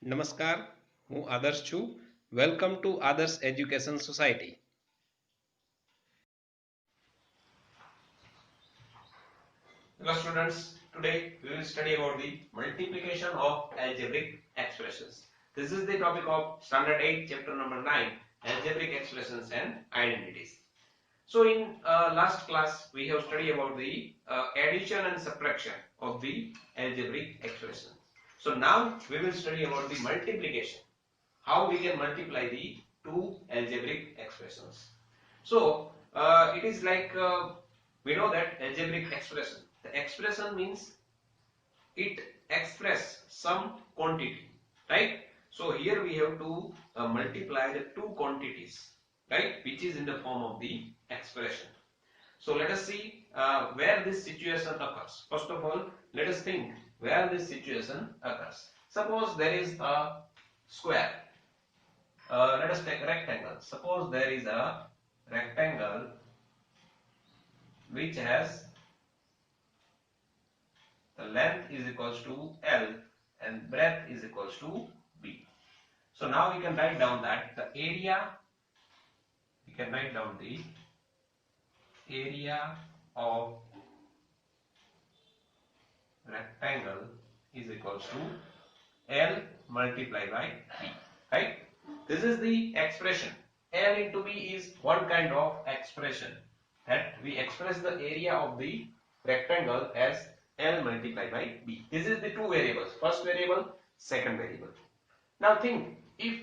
નમસ્કાર, હું આદર્શ છું. વેલકમ ટુ આદર્શ education society. Hello students, today we will study about the multiplication of algebraic expressions. This is the topic of standard 8 chapter number 9, algebraic expressions and identities. So in last class we have studied about the addition and subtraction of the algebraic expressions. So now we will study about the multiplication, how we can multiply the two algebraic expressions. So it is like we know that algebraic expression. The expression means it express some quantity, right? So here we have to multiply the two quantities, right, which is in the form of the expression. So let us see where this situation occurs. First of all, let us think where this situation occurs. Suppose there is a square. Let us take a rectangle. Suppose there is a rectangle which has the length is equals to L and breadth is equals to B. So now we can write down that the area, we can write down the area of rectangle is equals to L multiplied by B, right? This is the expression. L into B is one kind of expression that we express the area of the rectangle as L multiplied by B. This is the two variables, first variable, second variable. Now think, if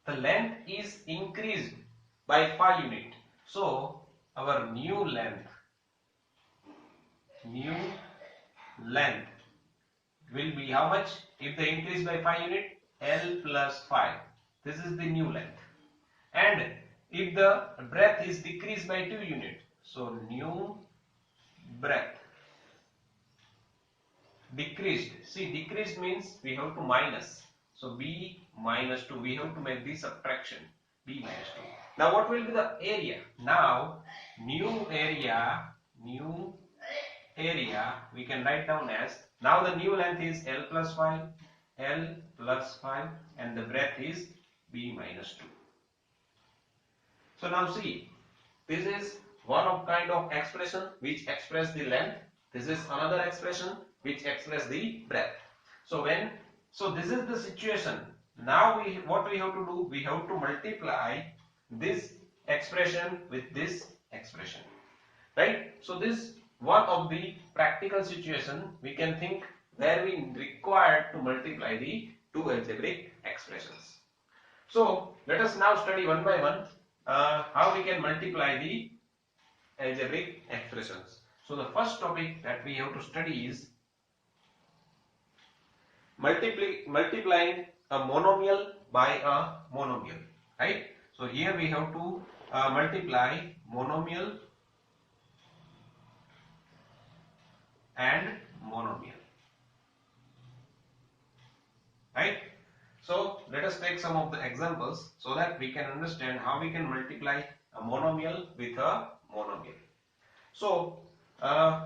the length is increased by 5 unit, so our new length will be how much? If they increase by 5 unit, L plus 5. This is the new length. And if the breadth is decreased by 2 unit, so new breadth decreased. See, decreased means we have to minus. So B minus 2, we have to make the subtraction. B minus 2. Now what will be the area? Now new area we can write down as, now the new length is L plus 5 and the breadth is B minus 2. So now see, this is one of kind of expression which express the length. This is another expression which express the breadth. So this is the situation. Now what we have to do? We have to multiply this expression with this expression, right? So this one of the practical situation we can think where we require to multiply the two algebraic expressions. So let us now study one by one how we can multiply the algebraic expressions. So the first topic that we have to study is multiplying a monomial by a monomial, right? So here we have to multiply monomial and monomial, right? So let us take some of the examples so that we can understand how we can multiply a monomial with a monomial. So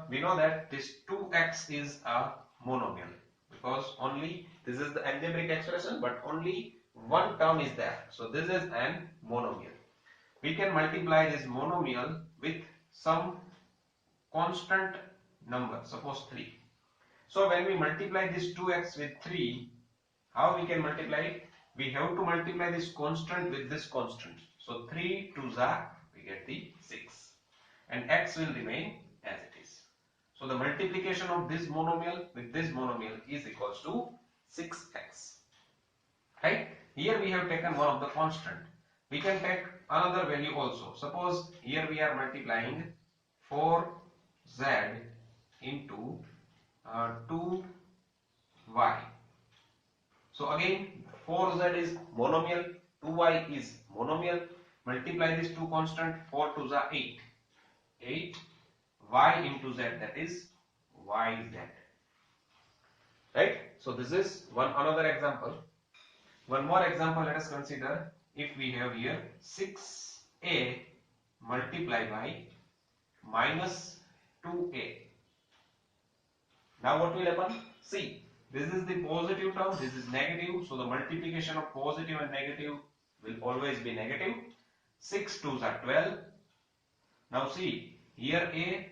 we know that this 2x is a monomial because only this is the algebraic expression, but only one term is there. So this is an monomial. We can multiply this monomial with some constant number, suppose 3. So when we multiply this 2x with 3, how we can multiply it? We have to multiply this constant with this constant. So 3 2s are, we get the 6, and x will remain as it is. So the multiplication of this monomial with this monomial is equals to 6x, right? Here we have taken one of the constant. We can take another value also. Suppose here we are multiplying 4z into 2y. So again 4z is monomial, 2y is monomial. Multiply these two constant, 4 2s are 8. 8 y into z, that is yz, right? So this is another example. One more example let us consider. If we have here 6a multiplied by minus 2a. Now what will happen? See, This is the positive term, this is negative, so the multiplication of positive and negative will always be negative. 6 2s are 12. Now see, here a,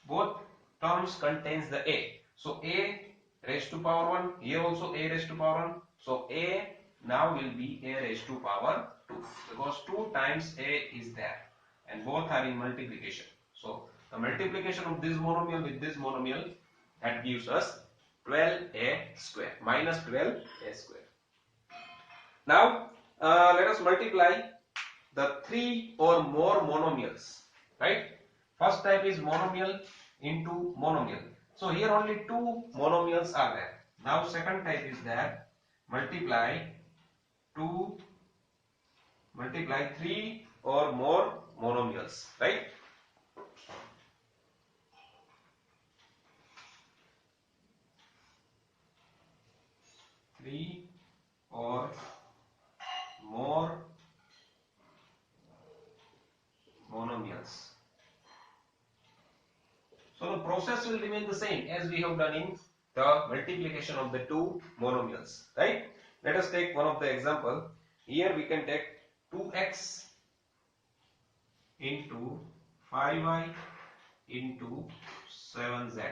both terms contains the a. So a raised to power 1, here also a raised to power 1. So a now will be a raised to power 2 because 2 times a is there and both are in multiplication. So the multiplication of this monomial with this monomial, that gives us 12a square, minus 12a square. Now let us multiply the 3 or more monomials, right? First type is monomial into monomial. So here only 2 monomials are there. Now second type is that multiply 3 or more monomials, right? Three or more monomials. So the process will remain the same as we have done in the multiplication of the 2 monomials, right? Let us take one of the example. Here we can take 2x into 5y into 7z.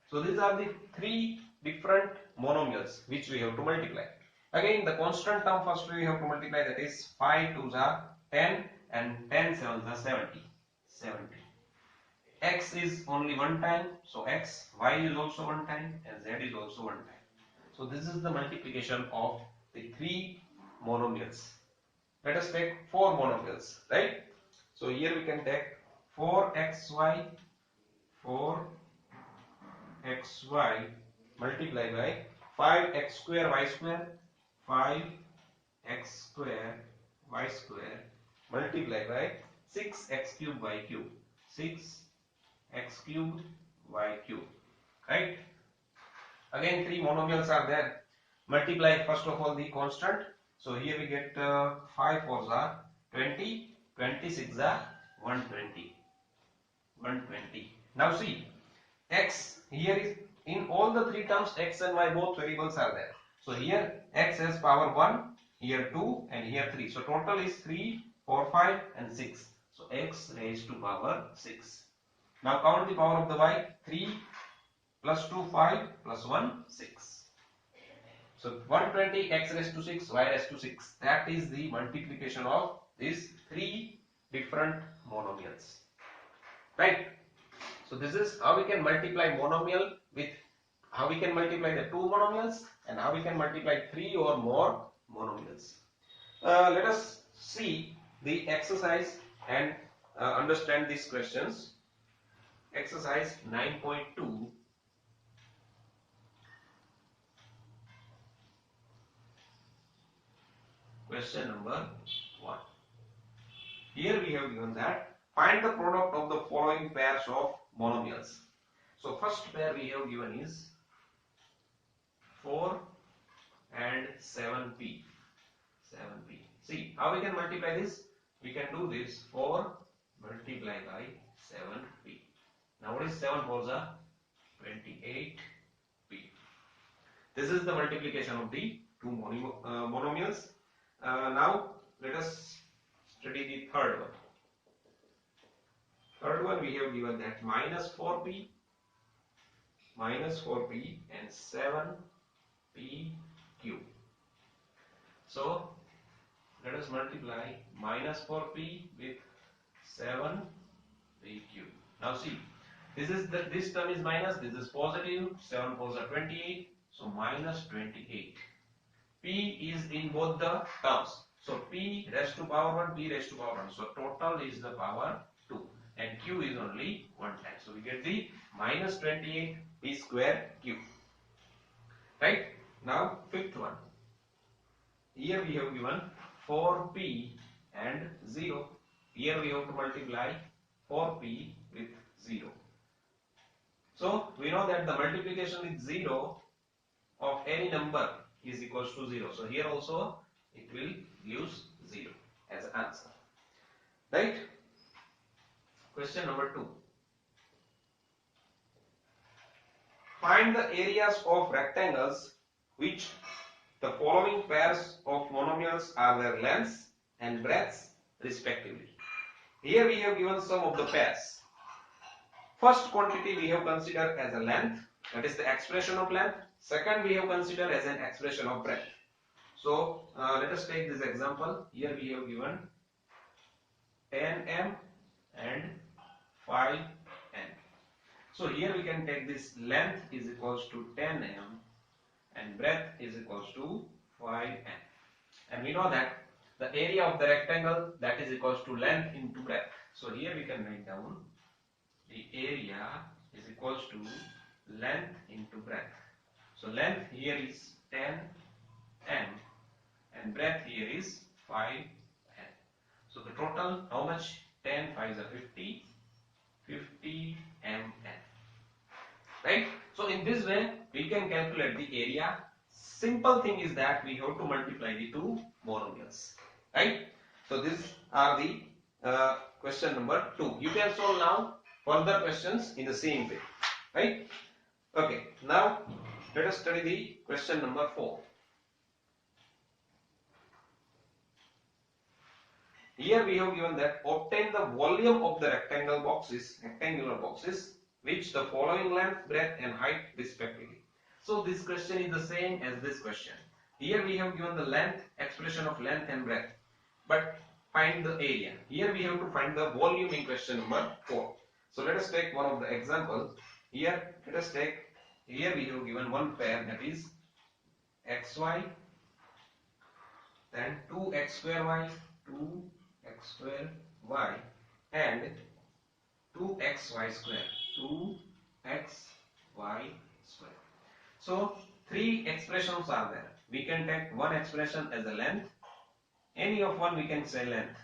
So these are the 3 different monomials which we have to multiply. Again, the constant term first we have to multiply, that is 5 2s are 10 and 10 7s are 70. X is only one time, so x, y is also one time and z is also one time. So this is the multiplication of the 3 monomials. Let us take 4 monomials, right? So here we can take 4xy multiplied by 5x square y square, 5x square y square multiplied by 6x cube y cube, 6x cube y cube, right? Again 3 monomials are there. Multiply first of all the constant. So here we get 5 4s are 20, 26 are 120. Now see, x here is in all the 3 terms, x and y both variables are there. So here x has power 1, here 2 and here 3. So total is 3, 4, 5 and 6. So x raised to power 6. Now count the power of the y. 3 plus 2 5 plus 1 6. So 120 x raised to 6 y raised to 6. That is the multiplication of these 3 different monomials, right? So this is how we can multiply monomial with, how we can multiply the 2 monomials and how we can multiply 3 or more monomials. Let us see the exercise and understand these questions. Exercise 9.2. Question number 1. Here we have given that find the product of the following pairs of monomials. So first pair we have given is 4 and 7p. See how we can multiply this? We can do this 4 multiplied by 7p. Now what is 7 4s are 28p. This is the multiplication of the 2 monomials. Now let us study the third one. Third one we have given that minus 4p and 7p cube. So let us multiply minus 4p with 7p cube. Now see, this term is minus, this is positive, 7 4s are 28, so minus 28. P is in both the terms. So P raised to power 1, P raised to power 1. So total is the power 2 and Q is only 1 time. So we get the minus 28 P square Q. Right? Now fifth one. Here we have given 4P and 0. Here we have to multiply 4P with 0. So we know that the multiplication with 0 of any number is equals to 0. So here also it will use 0 as an answer. Right? Question number 2. Find the areas of rectangles which the following pairs of monomials are their lengths and breadths respectively. Here we have given some of the pairs. First quantity we have considered as a length, that is the expression of length. Second we have considered as an expression of breadth. So let us take this example. Here we have given 10m and 5m. So here we can take this length is equals to 10m and breadth is equals to 5m. And we know that the area of the rectangle, that is equals to length into breadth. So here we can write down the area is equals to length into breadth. So length here is 10m and breadth here is 5m. So the total how much? 10 5 is 50, 50 mm. Right? So in this way we can calculate the area. Simple thing is that we have to multiply the two monomials. Right? So these are the question number 2. You can solve now further questions in the same way. Right? Okay. Now let us study the question number 4. Here we have given that obtain the volume of the rectangular boxes which the following length, breadth and height respectively. So this question is the same as this question. Here we have given the length, expression of length and breadth, but find the area. Here we have to find the volume in question number 4. So let us take one of the examples. Here we have given one pair, that is xy, then 2x square y, 2x square y and 2xy square, 2xy square. So three expressions are there. We can take one expression as a length, any of one we can say length,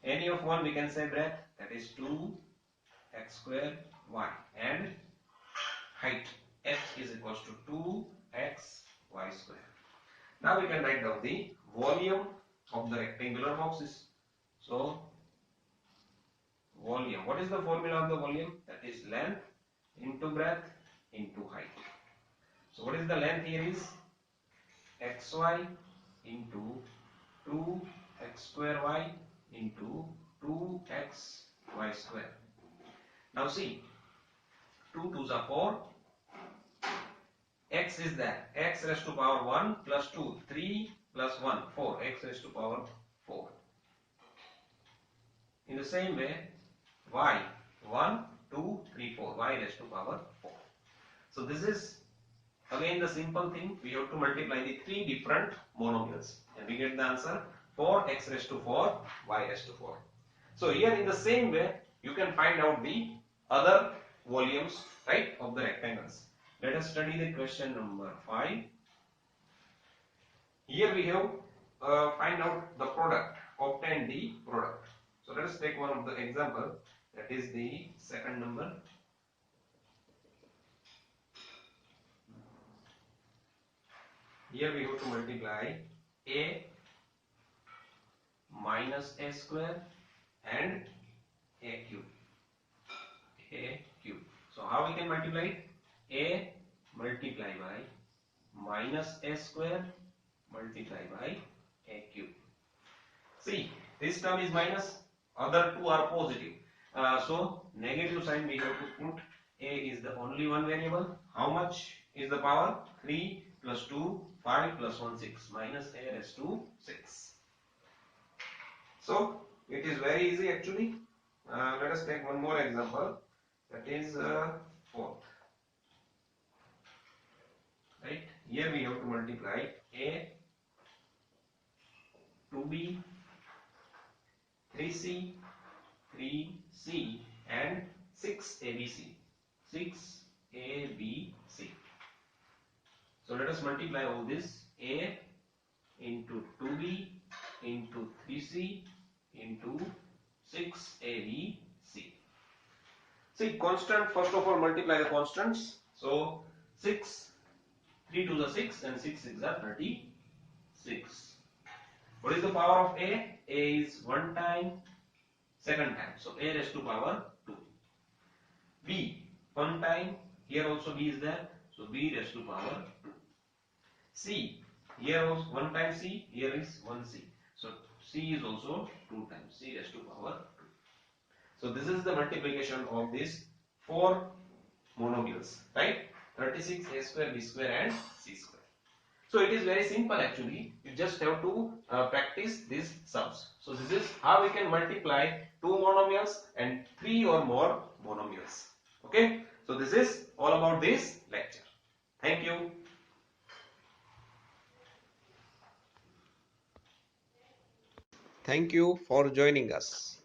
any of one we can say breadth, that is 2x square y, and height h is equals to 2xy square. Now we can write down the volume of the rectangular boxes. So volume, what is the formula of the volume? That is length into breadth into height. So what is the length here is xy into 2x square y into 2xy square. Now see, 2 2s are 4, x is there, x raised to power 1 plus 2, 3 plus 1, 4, x raised to power 4. In the same way, y, 1, 2, 3, 4, y raised to power 4. So this is again the simple thing. We have to multiply the three different monomials and we get the answer 4x raised to 4, y raised to 4. So here in the same way you can find out the other volumes, right, of the rectangles. Let us study the question number 5. Here we have find out the product, obtain the product. So let us take one of the example, that is the second number. Here we have to multiply a minus a square and a cube. A cube. So how we can multiply it? A multiply by minus a square multiply by a cube. See, this term is minus, other two are positive. So negative sign we have to put. A is the only one variable. How much is the power? 3 plus 2, 5 plus 1, 6. Minus a raised to 6. So it is very easy actually. Let us take one more example. That is fourth. Right? Here we have to multiply a, 2b, 3c, 3c and 6abc. 6abc. So let us multiply all this. A into 2b into 3c into 6abc. See, constant, first of all multiply the constants. So 6, 3 to the 6 and 6 6 are 36. What is the power of A? A is 1 time, second time. So a raised to power 2. B, 1 time, here also B is there. So b raised to power 2. C, here was 1 times c, here is 1 c. So c is also 2 times c raised to power 2. So this is the multiplication of these 4 monomials, right? 36 a square, b square and c square. So it is very simple actually. You just have to practice these sums. So this is how we can multiply 2 monomials and 3 or more monomials. Okay. So this is all about this lecture. Thank you. Thank you for joining us.